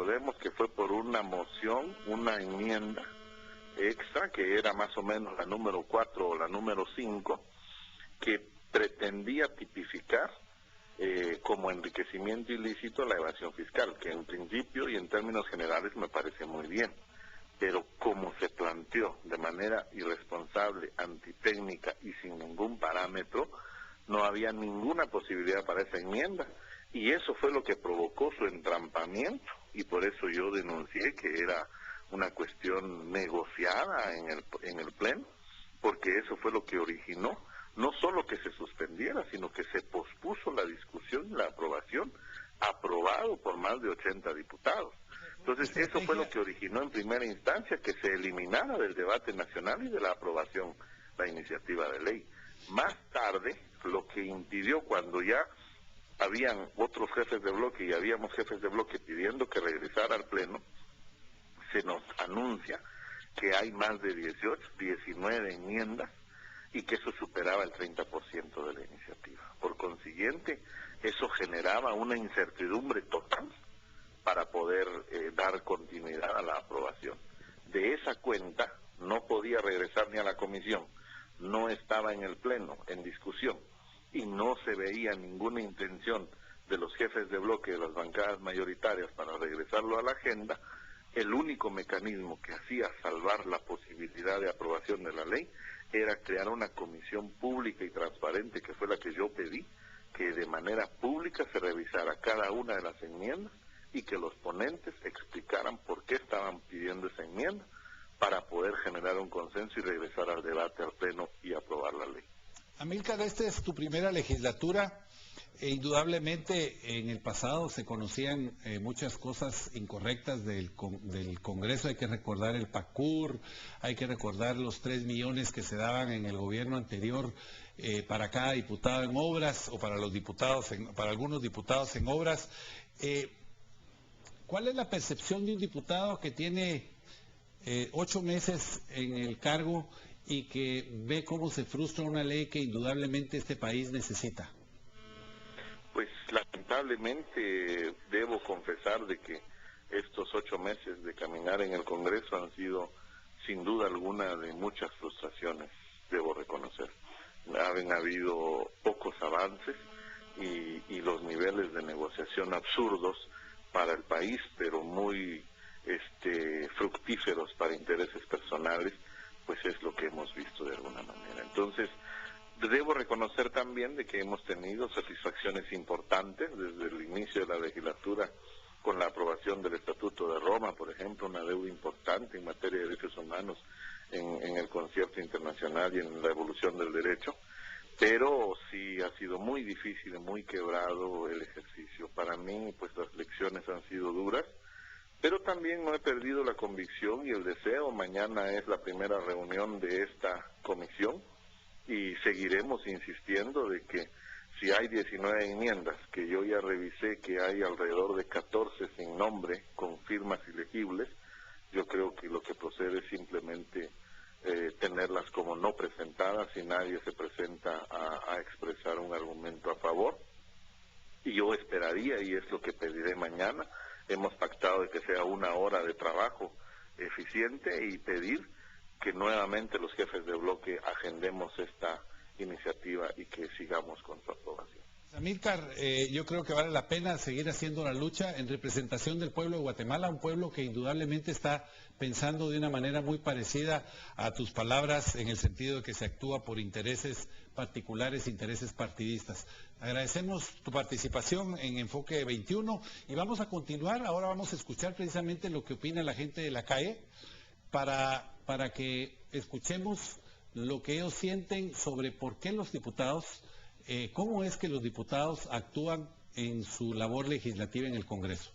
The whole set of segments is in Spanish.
recordemos que fue por una moción, una enmienda extra, que era más o menos la número 4 o la número 5, que pretendía tipificar como enriquecimiento ilícito la evasión fiscal, que en principio y en términos generales me parece muy bien, pero como se planteó de manera irresponsable, antitécnica y sin ningún parámetro, no había ninguna posibilidad para esa enmienda, y eso fue lo que provocó su entrampamiento, y por eso yo denuncié que era una cuestión negociada en el Pleno, porque eso fue lo que originó no solo que se suspendiera, sino que se pospuso la discusión y la aprobación, aprobado por más de 80 diputados. Entonces, eso fue lo que originó en primera instancia que se eliminara del debate nacional y de la aprobación la iniciativa de ley. Más tarde, lo que impidió, cuando ya habían otros jefes de bloque y habíamos jefes de bloque pidiendo que regresara al Pleno, se nos anuncia que hay más de 19 enmiendas y que eso superaba el 30% de la iniciativa. Por consiguiente, eso generaba una incertidumbre total para poder dar continuidad a la aprobación. De esa cuenta no podía regresar ni a la comisión, no estaba en el Pleno, en discusión, y no se veía ninguna intención de los jefes de bloque de las bancadas mayoritarias para regresarlo a la agenda. El único mecanismo que hacía salvar la posibilidad de aprobación de la ley era crear una comisión pública y transparente, que fue la que yo pedí, que de manera pública se revisara cada una de las enmiendas y que los ponentes explicaran por qué estaban pidiendo esa enmienda para poder generar un consenso y regresar al debate al Pleno y aprobar la ley. Amílcar, esta es tu primera legislatura. Indudablemente en el pasado se conocían muchas cosas incorrectas del Congreso. Hay que recordar el PACUR, hay que recordar los 3 millones que se daban en el gobierno anterior para cada diputado en obras, o para los diputados, para algunos diputados en obras. ¿Cuál es la percepción de un diputado que tiene 8 meses en el cargo y que ve cómo se frustra una ley que indudablemente este país necesita? Pues lamentablemente debo confesar de que estos 8 meses de caminar en el Congreso han sido sin duda alguna de muchas frustraciones, debo reconocer. Han habido pocos avances y los niveles de negociación absurdos para el país, pero muy fructíferos para intereses personales, pues es lo que hemos visto de alguna manera. Entonces, debo reconocer también de que hemos tenido satisfacciones importantes desde el inicio de la legislatura con la aprobación del Estatuto de Roma, por ejemplo, una deuda importante en materia de derechos humanos en el concierto internacional y en la evolución del derecho, pero sí ha sido muy difícil y muy quebrado el ejercicio. Para mí, pues las lecciones han sido duras, pero también no he perdido la convicción y el deseo. Mañana es la primera reunión de esta comisión y seguiremos insistiendo de que si hay 19 enmiendas, que yo ya revisé que hay alrededor de 14 sin nombre, con firmas ilegibles, yo creo que lo que procede es simplemente tenerlas como no presentadas y nadie se presenta a expresar un argumento a favor. Y yo esperaría, y es lo que pediré mañana, hemos pactado de que sea 1 hora de trabajo eficiente y pedir que nuevamente los jefes de bloque agendemos esta iniciativa y que sigamos con su aprobación. Amílcar, yo creo que vale la pena seguir haciendo la lucha en representación del pueblo de Guatemala, un pueblo que indudablemente está pensando de una manera muy parecida a tus palabras, en el sentido de que se actúa por intereses particulares, intereses partidistas. Agradecemos tu participación en Enfoque 21 y vamos a continuar. Ahora vamos a escuchar precisamente lo que opina la gente de la calle para que escuchemos lo que ellos sienten sobre por qué los diputados, cómo es que los diputados actúan en su labor legislativa en el Congreso.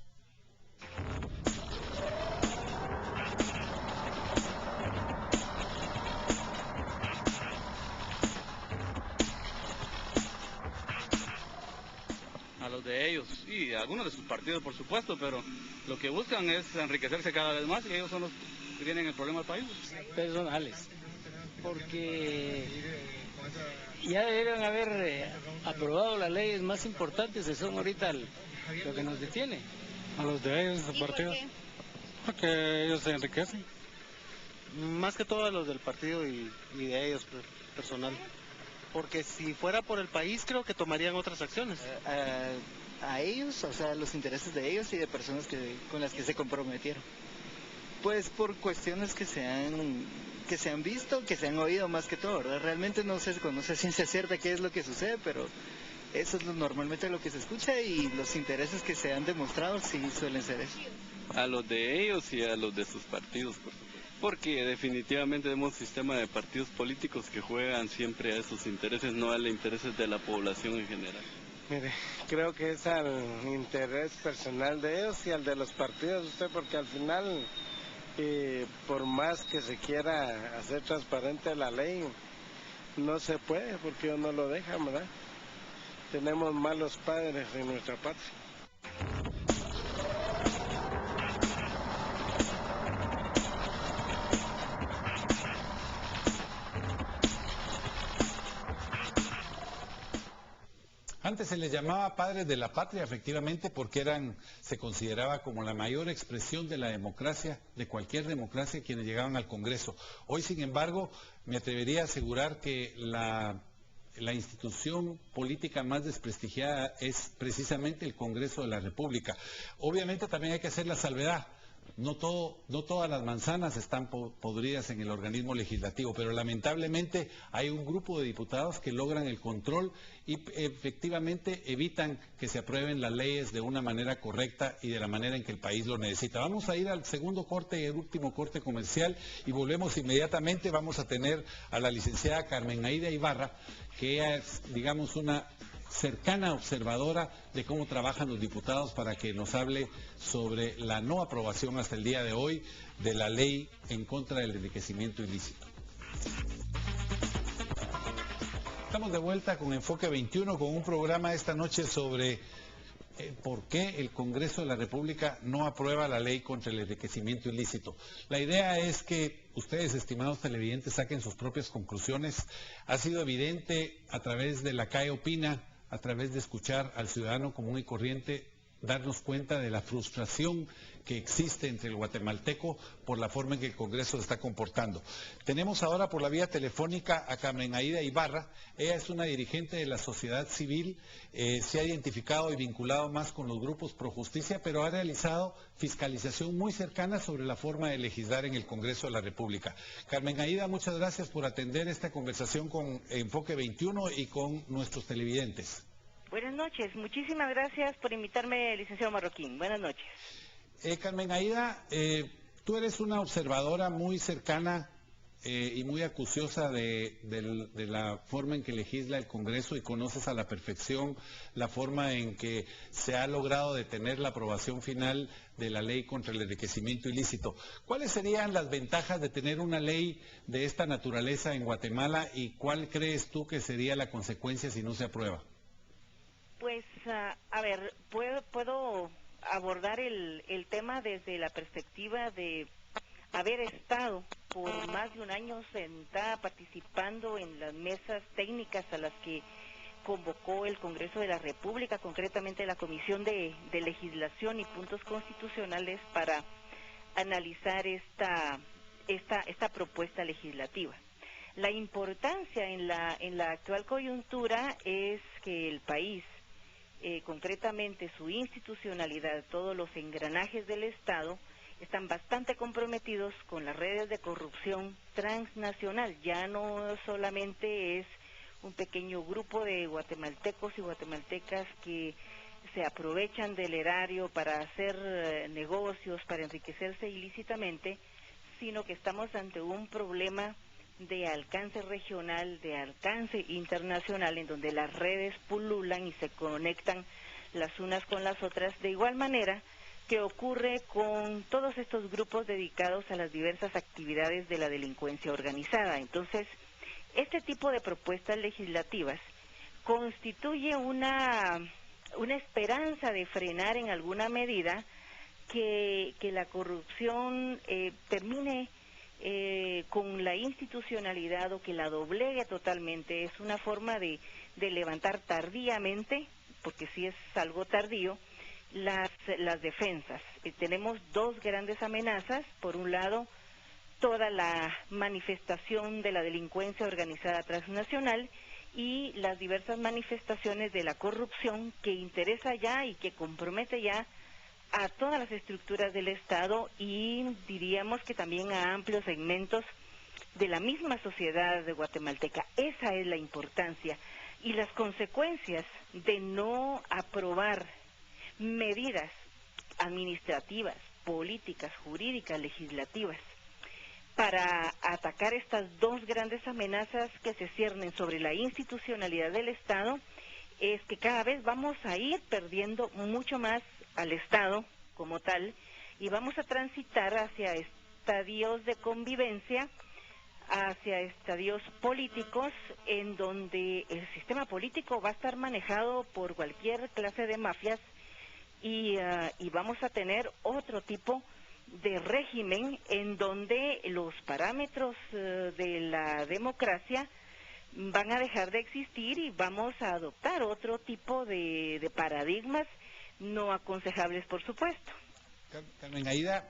A los de ellos y a algunos de sus partidos, por supuesto, pero lo que buscan es enriquecerse cada vez más y ellos son los que tienen el problema del país. Personales, porque ya deberían haber aprobado las leyes más importantes que son ahorita lo que nos detiene. A los de ellos, de partidos. Porque ellos se enriquecen. Más que todo a los del partido y de ellos personal. Porque si fuera por el país creo que tomarían otras acciones. A ellos, o sea, los intereses de ellos y de personas con las que se comprometieron. Pues por cuestiones que se han visto, que se han oído más que todo, ¿verdad? Realmente no se conoce a ciencia cierta qué es lo que sucede, pero eso es normalmente lo que se escucha y los intereses que se han demostrado sí suelen ser eso. A los de ellos y a los de sus partidos, porque definitivamente vemos un sistema de partidos políticos que juegan siempre a esos intereses, no a los intereses de la población en general. Mire, creo que es al interés personal de ellos y al de los partidos, porque al final, por más que se quiera hacer transparente la ley, no se puede porque ellos no lo dejan, ¿verdad? Tenemos malos padres en nuestra patria. Antes se les llamaba padres de la patria, efectivamente, porque se consideraba como la mayor expresión de la democracia, de cualquier democracia, quienes llegaban al Congreso. Hoy, sin embargo, me atrevería a asegurar que la institución política más desprestigiada es precisamente el Congreso de la República. Obviamente también hay que hacer la salvedad. No todas las manzanas están podridas en el organismo legislativo, pero lamentablemente hay un grupo de diputados que logran el control y efectivamente evitan que se aprueben las leyes de una manera correcta y de la manera en que el país lo necesita. Vamos a ir al segundo corte y el último corte comercial y volvemos inmediatamente. Vamos a tener a la licenciada Carmen Aida Ibarra, que es, digamos, una cercana observadora de cómo trabajan los diputados para que nos hable sobre la no aprobación hasta el día de hoy de la ley en contra del enriquecimiento ilícito. Estamos de vuelta con Enfoque 21 con un programa esta noche sobre por qué el Congreso de la República no aprueba la ley contra el enriquecimiento ilícito. La idea es que ustedes, estimados televidentes, saquen sus propias conclusiones. Ha sido evidente a través de la CAE Opina, a través de escuchar al ciudadano común y corriente, darnos cuenta de la frustración que existe entre el guatemalteco por la forma en que el Congreso se está comportando. Tenemos ahora por la vía telefónica a Carmen Aida Ibarra. Ella es una dirigente de la sociedad civil, se ha identificado y vinculado más con los grupos pro justicia, pero ha realizado fiscalización muy cercana sobre la forma de legislar en el Congreso de la República. Carmen Aida, muchas gracias por atender esta conversación con Enfoque 21 y con nuestros televidentes. Buenas noches, muchísimas gracias por invitarme, licenciado Marroquín. Buenas noches. Carmen Aida, tú eres una observadora muy cercana y muy acuciosa de la forma en que legisla el Congreso y conoces a la perfección la forma en que se ha logrado detener la aprobación final de la ley contra el enriquecimiento ilícito. ¿Cuáles serían las ventajas de tener una ley de esta naturaleza en Guatemala y cuál crees tú que sería la consecuencia si no se aprueba? Pues, a ver, puedo abordar el tema desde la perspectiva de haber estado por más de un año sentada participando en las mesas técnicas a las que convocó el Congreso de la República, concretamente la Comisión de Legislación y Puntos Constitucionales, para analizar esta propuesta legislativa. La importancia en la actual coyuntura es que el país, concretamente su institucionalidad, todos los engranajes del Estado, están bastante comprometidos con las redes de corrupción transnacional. Ya no solamente es un pequeño grupo de guatemaltecos y guatemaltecas que se aprovechan del erario para hacer negocios, para enriquecerse ilícitamente, sino que estamos ante un problema de alcance regional, de alcance internacional, en donde las redes pululan y se conectan las unas con las otras, de igual manera que ocurre con todos estos grupos dedicados a las diversas actividades de la delincuencia organizada. Entonces, este tipo de propuestas legislativas constituye una esperanza de frenar en alguna medida que la corrupción termine con la institucionalidad o que la doblegue totalmente. Es una forma de levantar tardíamente, porque sí es algo tardío, las defensas. Tenemos dos grandes amenazas. Por un lado, toda la manifestación de la delincuencia organizada transnacional y las diversas manifestaciones de la corrupción que interesa ya y que compromete ya a todas las estructuras del Estado y diríamos que también a amplios segmentos de la misma sociedad guatemalteca. Esa es la importancia y las consecuencias de no aprobar medidas administrativas, políticas, jurídicas, legislativas para atacar estas dos grandes amenazas que se ciernen sobre la institucionalidad del Estado, es que cada vez vamos a ir perdiendo mucho más al Estado como tal y vamos a transitar hacia estadios de convivencia, hacia estadios políticos en donde el sistema político va a estar manejado por cualquier clase de mafias y vamos a tener otro tipo de régimen en donde los parámetros de la democracia van a dejar de existir y vamos a adoptar otro tipo de paradigmas no aconsejables, por supuesto. Carmen Aída,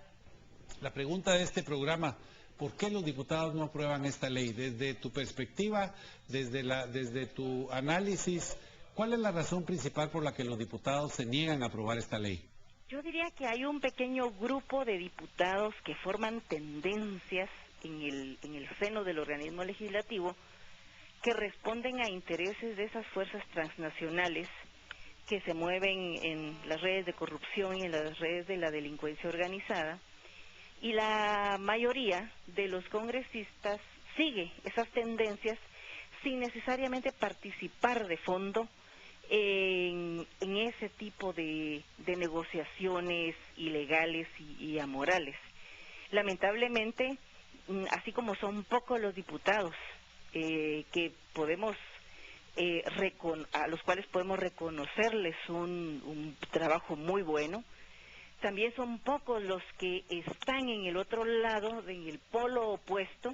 la pregunta de este programa: ¿por qué los diputados no aprueban esta ley? Desde tu perspectiva, desde tu análisis, ¿cuál es la razón principal por la que los diputados se niegan a aprobar esta ley? Yo diría que hay un pequeño grupo de diputados que forman tendencias en el seno del organismo legislativo que responden a intereses de esas fuerzas transnacionales que se mueven en las redes de corrupción y en las redes de la delincuencia organizada, y la mayoría de los congresistas sigue esas tendencias sin necesariamente participar de fondo en ese tipo de negociaciones ilegales y amorales. Lamentablemente, así como son pocos los diputados que podemos a los cuales podemos reconocerles un trabajo muy bueno, también son pocos los que están en el otro lado, en el polo opuesto,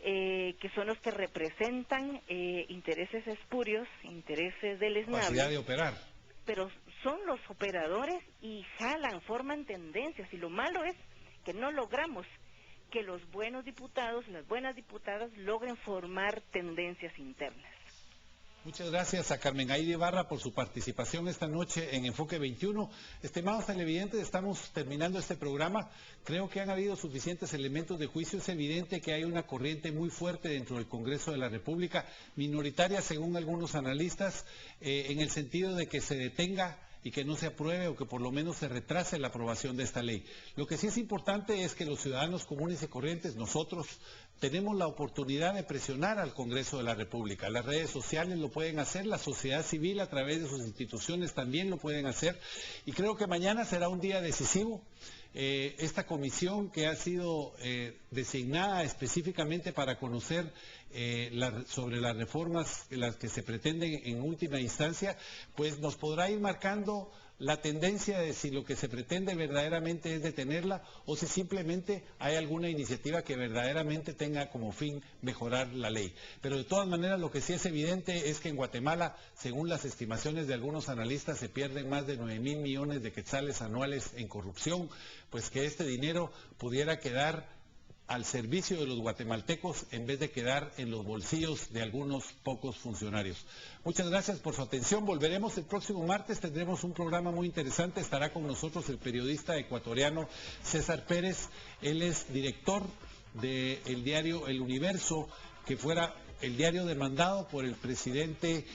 que son los que representan intereses espurios, intereses deleznables. Capacidad de operar. Pero son los operadores y jalan, forman tendencias, y lo malo es que no logramos que los buenos diputados, las buenas diputadas logren formar tendencias internas. Muchas gracias a Carmen Aída Ibarra por su participación esta noche en Enfoque 21. Estimados televidentes, estamos terminando este programa. Creo que han habido suficientes elementos de juicio. Es evidente que hay una corriente muy fuerte dentro del Congreso de la República, minoritaria según algunos analistas, en el sentido de que se detenga y que no se apruebe o que por lo menos se retrase la aprobación de esta ley. Lo que sí es importante es que los ciudadanos comunes y corrientes, nosotros, tenemos la oportunidad de presionar al Congreso de la República. Las redes sociales lo pueden hacer, la sociedad civil a través de sus instituciones también lo pueden hacer, y creo que mañana será un día decisivo. Esta comisión que ha sido designada específicamente para conocer sobre las reformas las que se pretenden en última instancia, pues nos podrá ir marcando la tendencia de si lo que se pretende verdaderamente es detenerla o si simplemente hay alguna iniciativa que verdaderamente tenga como fin mejorar la ley. Pero de todas maneras lo que sí es evidente es que en Guatemala, según las estimaciones de algunos analistas, se pierden más de 9,000 millones de quetzales anuales en corrupción, pues que este dinero pudiera quedar al servicio de los guatemaltecos en vez de quedar en los bolsillos de algunos pocos funcionarios. Muchas gracias por su atención. Volveremos el próximo martes, tendremos un programa muy interesante. Estará con nosotros el periodista ecuatoriano César Pérez. Él es director del diario El Universo, que fuera el diario demandado por el presidente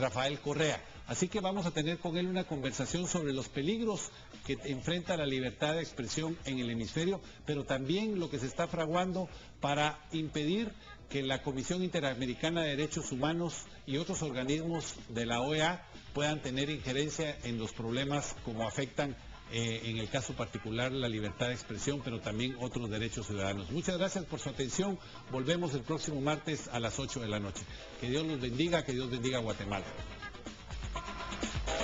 Rafael Correa. Así que vamos a tener con él una conversación sobre los peligros que enfrenta la libertad de expresión en el hemisferio, pero también lo que se está fraguando para impedir que la Comisión Interamericana de Derechos Humanos y otros organismos de la OEA puedan tener injerencia en los problemas como afectan en el caso particular la libertad de expresión, pero también otros derechos ciudadanos. Muchas gracias por su atención. Volvemos el próximo martes a las 8 de la noche. Que Dios los bendiga, que Dios bendiga a Guatemala.